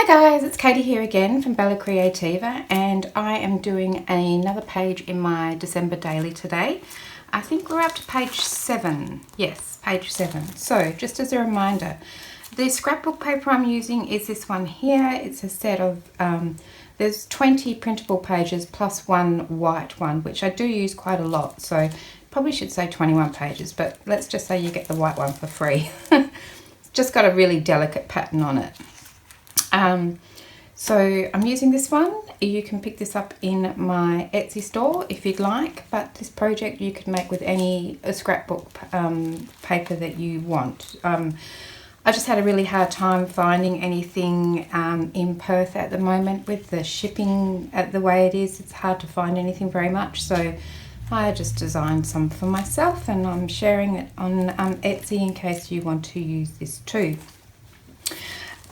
guys, it's Katie here again from Creativa, and I am doing another page in my December daily today. I think we're up to page 7. Yes, page 7. So just as a reminder, the scrapbook paper I'm using is this one here. It's a set of, there's 20 printable pages plus one white one, which I do use quite a lot. So probably should say 21 pages, but let's just say you get the white one for free. It's just got a really delicate pattern on it. So I'm using this one. You can pick this up in my Etsy store if you'd like, but this project you could make with any scrapbook paper that you want. I just had a really hard time finding anything in Perth at the moment with the shipping the way it is. It's hard to find anything very much, so I just designed some for myself and I'm sharing it on Etsy in case you want to use this too.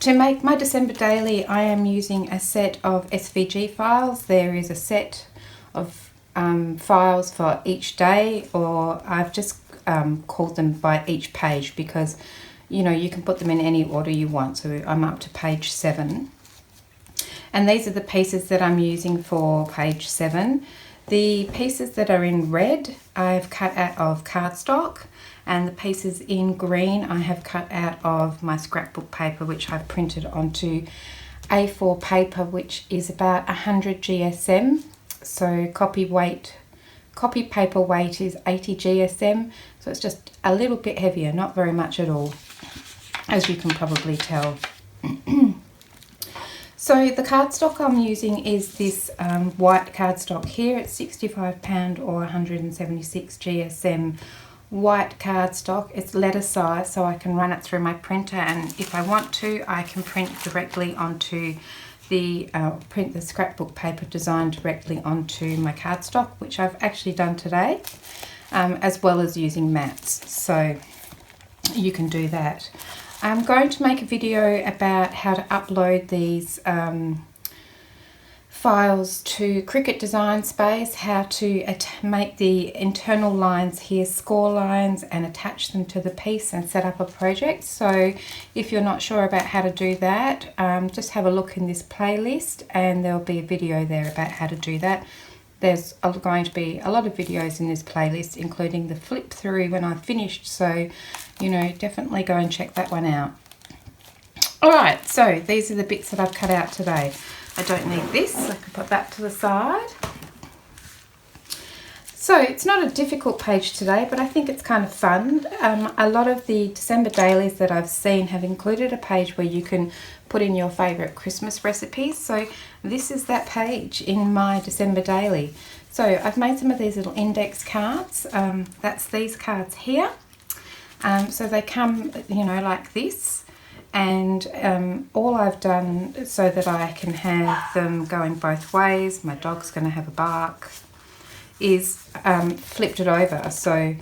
To make my December daily, I am using a set of SVG files. There is a set of files for each day, or I've just called them by each page because, you know, you can put them in any order you want. So I'm up to page 7. And these are the pieces that I'm using for page 7. The pieces that are in red, I've cut out of cardstock. And the pieces in green I have cut out of my scrapbook paper, which I've printed onto A4 paper, which is about 100 GSM. So copy paper weight is 80 GSM. So it's just a little bit heavier, not very much at all, as you can probably tell. So the cardstock I'm using is this white cardstock here. It's £65 or 176 GSM. White cardstock. It's letter size, so I can run it through my printer, and if I want to I can print directly onto the print the scrapbook paper design directly onto my cardstock, which I've actually done today, as well as using mats, so you can do that. I'm going to make a video about how to upload these files to Cricut Design Space, how to make the internal lines here score lines and attach them to the piece and set up a project. So if you're not sure about how to do that, just have a look in this playlist and there'll be a video there about how to do that. There's going to be a lot of videos in this playlist, including the flip through when I've finished, so you know, definitely go and check that one out. Alright, so these are the bits that I've cut out today. I don't need this, so I can put that to the side. So it's not a difficult page today, but I think it's kind of fun. A lot of the December dailies that I've seen have included a page where you can put in your favourite Christmas recipes. So this is that page in my December daily. So I've made some of these little index cards. That's these cards here. So they come, you know, like this. And all I've done so that I can have them going both ways, my dog's going to have a bark, is flipped it over. So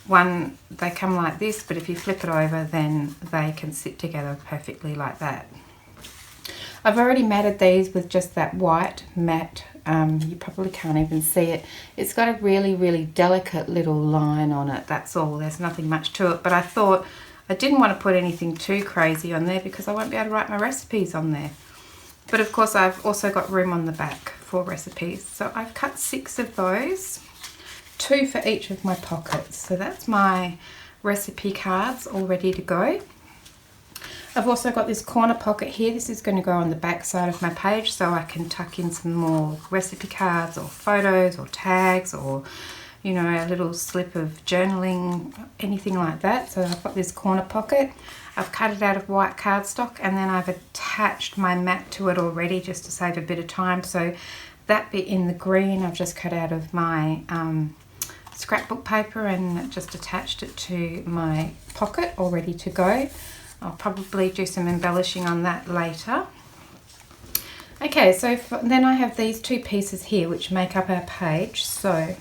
one, they come like this, but if you flip it over, then they can sit together perfectly like that. I've already matted these with just that white matte. You probably can't even see it. It's got a really, really delicate little line on it. That's all. There's nothing much to it. But I thought I didn't want to put anything too crazy on there because I won't be able to write my recipes on there. But of course I've also got room on the back for recipes. So I've cut 6 of those, 2 for each of my pockets. So that's my recipe cards all ready to go. I've also got this corner pocket here. This is going to go on the back side of my page so I can tuck in some more recipe cards or photos or tags or, you know, a little slip of journaling, anything like that. So I've got this corner pocket. I've cut it out of white cardstock and then I've attached my mat to it already just to save a bit of time. So that bit in the green I've just cut out of my scrapbook paper and just attached it to my pocket all ready to go. I'll probably do some embellishing on that later. Okay, so then I have these 2 pieces here which make up our page. So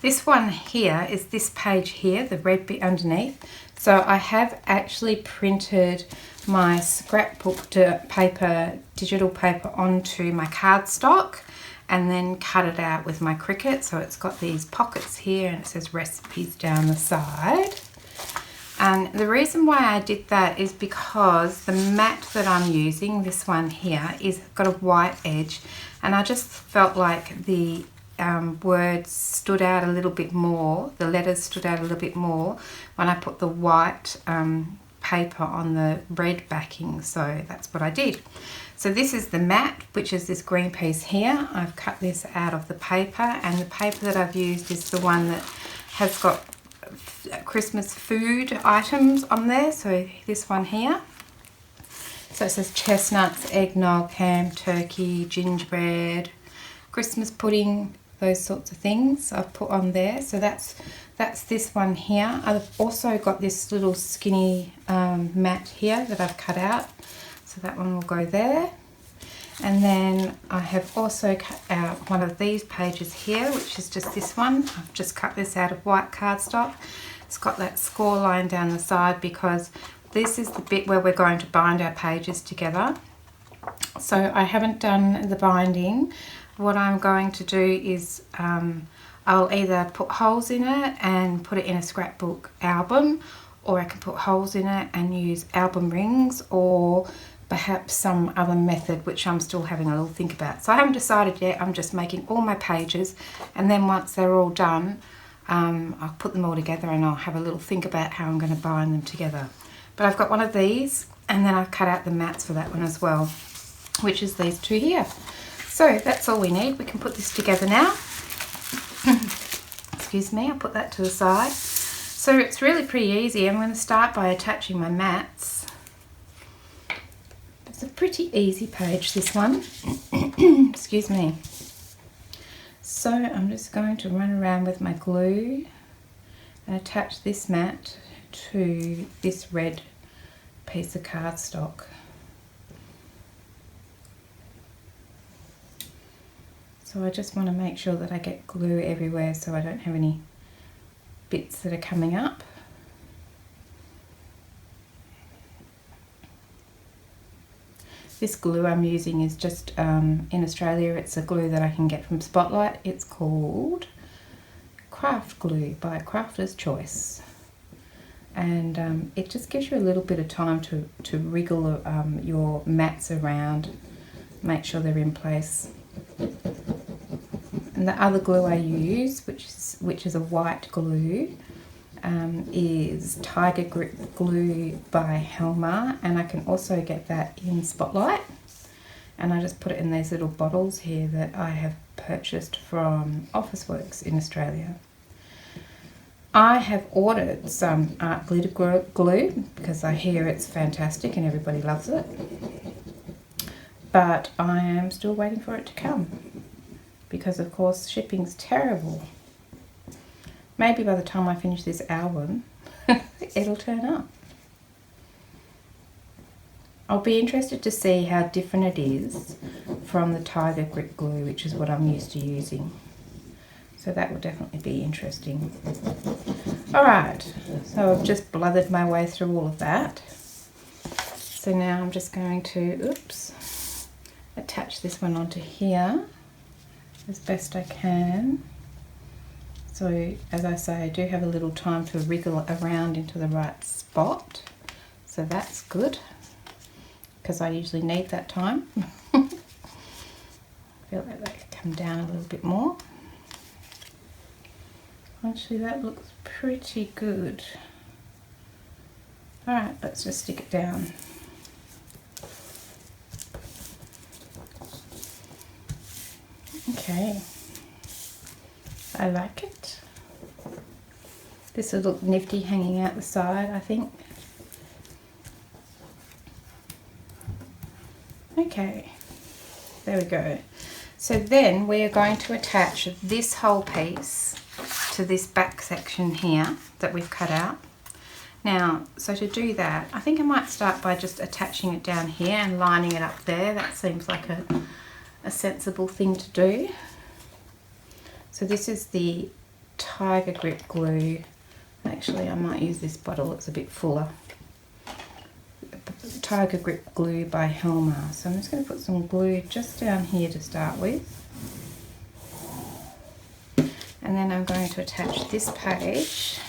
this one here is this page here, the red bit underneath. So I have actually printed my scrapbook paper, digital paper onto my cardstock and then cut it out with my Cricut. So it's got these pockets here and it says recipes down the side. And the reason why I did that is because the mat that I'm using, this one here, is got a white edge, and I just felt like the words stood out a little bit more, the letters stood out a little bit more when I put the white paper on the red backing, so that's what I did. So this is the mat, which is this green piece here. I've cut this out of the paper, and the paper that I've used is the one that has got Christmas food items on there, so this one here. So it says chestnuts, eggnog, ham, turkey, gingerbread, Christmas pudding, those sorts of things I've put on there. So that's this one here. I've also got this little skinny mat here that I've cut out, so that one will go there. And then I have also cut out one of these pages here, which is just this one. I've just cut this out of white cardstock. It's got that score line down the side because this is the bit where we're going to bind our pages together. So I haven't done the binding. What I'm going to do is I'll either put holes in it and put it in a scrapbook album, or I can put holes in it and use album rings, or perhaps some other method which I'm still having a little think about. So I haven't decided yet. I'm just making all my pages, and then once they're all done, I'll put them all together and I'll have a little think about how I'm going to bind them together. But I've got one of these, and then I've cut out the mats for that one as well, which is these two here. So that's all we need. We can put this together now. Excuse me, I'll put that to the side. So it's really pretty easy. I'm going to start by attaching my mats. It's a pretty easy page, this one. Excuse me. So I'm just going to run around with my glue and attach this mat to this red piece of cardstock. So I just want to make sure that I get glue everywhere so I don't have any bits that are coming up. This glue I'm using is just, in Australia, it's a glue that I can get from Spotlight. It's called Craft Glue by Crafter's Choice. And it just gives you a little bit of time to wriggle your mats around, make sure they're in place. And the other glue I use, which is a white glue, is Tiger Grip Glue by Helmer, and I can also get that in Spotlight. And I just put it in these little bottles here that I have purchased from Officeworks in Australia. I have ordered some art glitter glue because I hear it's fantastic and everybody loves it, but I am still waiting for it to come because of course shipping's terrible. Maybe by the time I finish this album it'll turn up. I'll be interested to see how different it is from the Tiger Grip Glue, which is what I'm used to using. So that will definitely be interesting. Alright, so I've just blothered my way through all of that. So now I'm just going to, attach this one onto here as best I can. So as I say, I do have a little time to wriggle around into the right spot. So that's good, because I usually need that time. I feel like that could come down a little bit more. Actually, that looks pretty good. Alright, let's just stick it down. Okay, I like it. This will look nifty hanging out the side, I think. Okay, there we go. So then we are going to attach this whole piece to this back section here that we've cut out. Now, so to do that, I think I might start by just attaching it down here and lining it up there. That seems like a sensible thing to do. So this is the Tiger Grip Glue. Actually, I might use this bottle, it's a bit fuller. Tiger Grip Glue by Helmer. So I'm just going to put some glue just down here to start with. And then I'm going to attach this page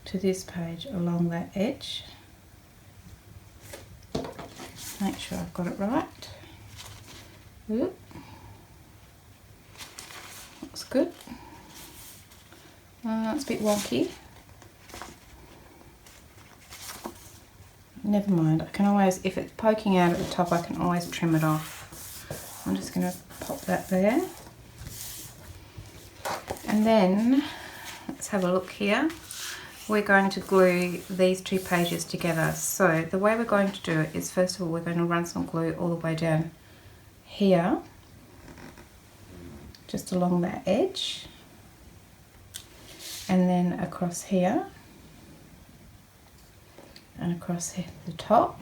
to this page along that edge. Make sure I've got it right. Oop. Looks good. It's a bit wonky. Never mind, I can always, if it's poking out at the top, I can always trim it off. I'm just going to pop that there. And then, let's have a look here. We're going to glue these two pages together. So the way we're going to do it is, first of all, we're going to run some glue all the way down here, just along that edge, and then across here, and across here at the top.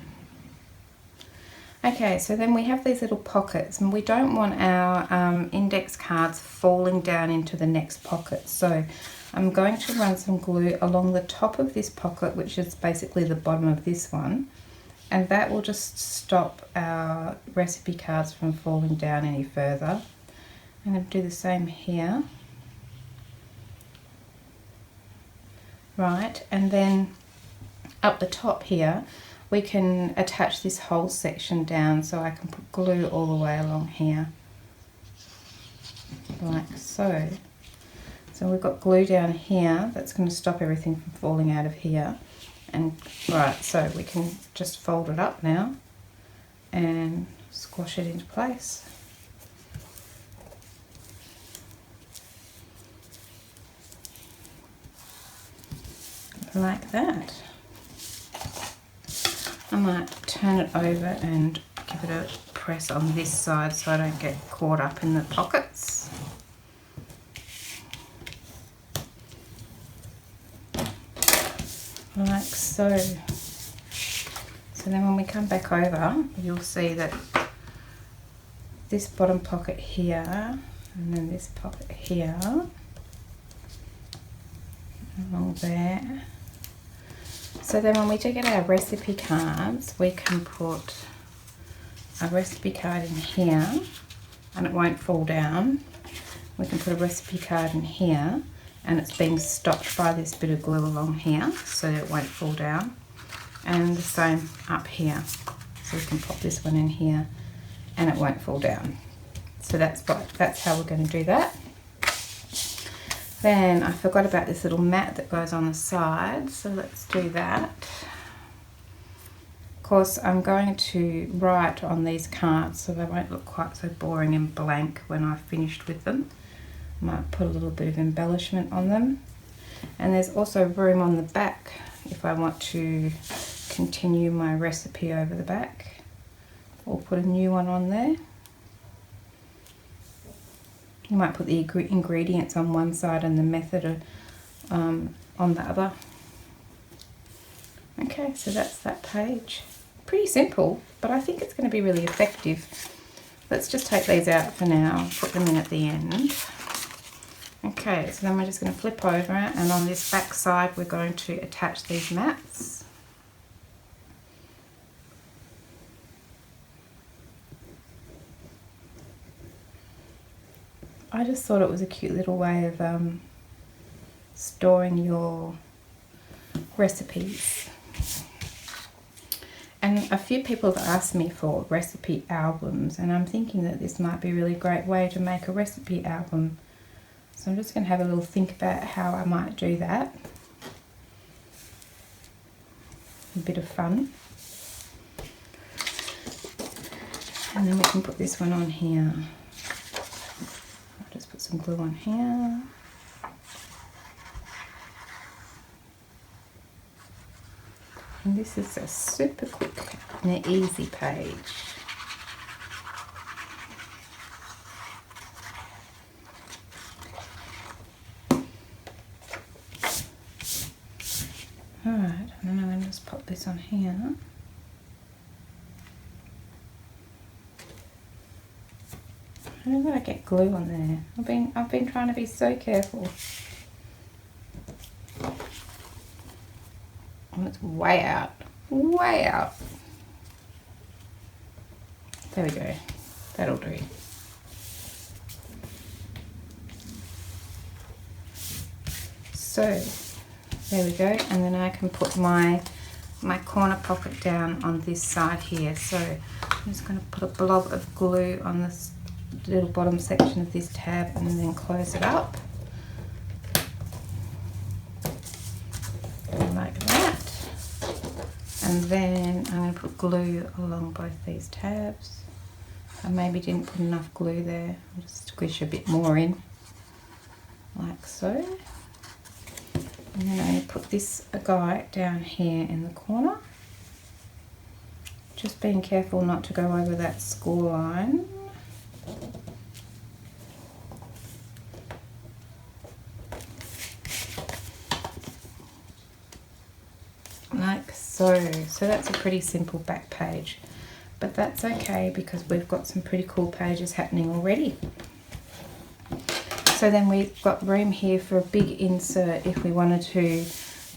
Okay, so then we have these little pockets, and we don't want our index cards falling down into the next pocket. So I'm going to run some glue along the top of this pocket, which is basically the bottom of this one, and that will just stop our recipe cards from falling down any further. I'm going to do the same here. Right, and then up the top here, we can attach this whole section down, so I can put glue all the way along here, like so. So we've got glue down here that's going to stop everything from falling out of here. And right, so we can just fold it up now and squash it into place. Like that. I might turn it over and give it a press on this side so I don't get caught up in the pockets. Like so. So then when we come back over, you'll see that this bottom pocket here, and then this pocket here, along there. So then when we do get our recipe cards, we can put a recipe card in here and it won't fall down. We can put a recipe card in here and it's being stopped by this bit of glue along here so that it won't fall down. And the same up here. So we can pop this one in here and it won't fall down. So that's how we're going to do that. Then I forgot about this little mat that goes on the side, so let's do that. Of course, I'm going to write on these cards so they won't look quite so boring and blank when I've finished with them. I might put a little bit of embellishment on them. And there's also room on the back if I want to continue my recipe over the back, or put a new one on there. You might put the ingredients on one side and the method on the other. Okay, so that's that page. Pretty simple, but I think it's going to be really effective. Let's just take these out for now, put them in at the end. Okay, so then we're just going to flip over, and on this back side we're going to attach these mats. I just thought it was a cute little way of storing your recipes. And a few people have asked me for recipe albums, and I'm thinking that this might be a really great way to make a recipe album. So I'm just going to have a little think about how I might do that. A bit of fun. And then we can put this one on here. Just put some glue on here. And this is a super quick and easy page. Alright, and then I'm going to just pop this on here. How did I get glue on there? I've been trying to be so careful. Oh, it's way out. Way out. There we go. That'll do. So There we go. And then I can put my corner pocket down on this side here. So I'm just going to put a blob of glue on this little bottom section of this tab and then close it up. Like that. And then I'm going to put glue along both these tabs. I maybe didn't put enough glue there. I'll just squish a bit more in, like so. And then I'm going to put this guy down here in the corner. Just being careful not to go over that score line. Like so. So that's a pretty simple back page. But that's okay because we've got some pretty cool pages happening already. So then we've got room here for a big insert if we wanted to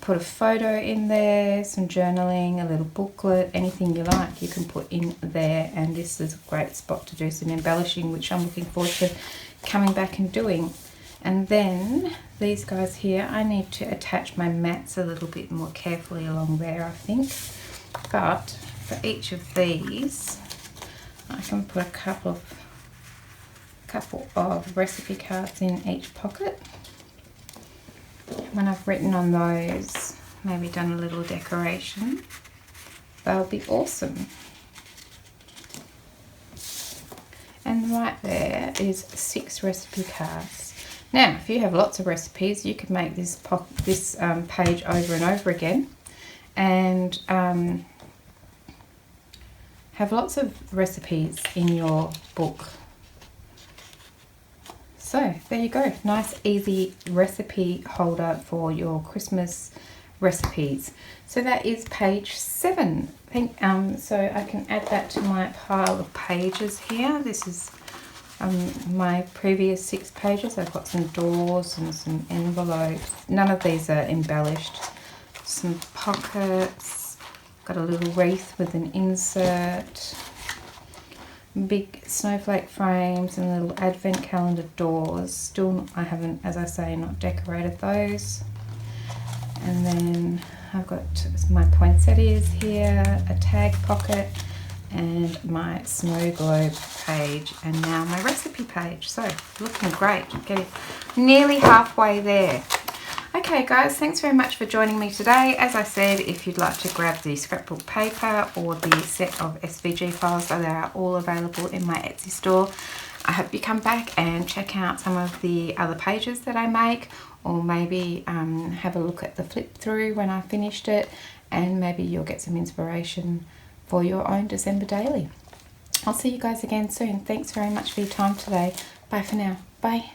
put a photo in there, some journaling, a little booklet, anything you like you can put in there. And this is a great spot to do some embellishing, which I'm looking forward to coming back and doing. And then these guys here, I need to attach my mats a little bit more carefully along there, I think. But for each of these, I can put a couple of recipe cards in each pocket. When I've written on those, maybe done a little decoration, they'll be awesome. And right there is 6 recipe cards. Now, if you have lots of recipes, you could make this page over and over again, and have lots of recipes in your book. So there you go, nice easy recipe holder for your Christmas recipes. So that is page 7. So I can add that to my pile of pages here. This is my previous 6 pages. I've got some doors and some envelopes. None of these are embellished. Some pockets. Got a little wreath with an insert. Big snowflake frames and little advent calendar doors. Still, I haven't, as I say, not decorated those. And then I've got my poinsettias here, a tag pocket, and my snow globe page, and now my recipe page. So looking great, getting nearly halfway there. Okay guys, thanks very much for joining me today. As I said, if you'd like to grab the scrapbook paper or the set of SVG files, they are all available in my Etsy store. I hope you come back and check out some of the other pages that I make, or maybe have a look at the flip through when I finished it, and maybe you'll get some inspiration for your own December daily. I'll see you guys again soon. Thanks very much for your time today. Bye for now. Bye.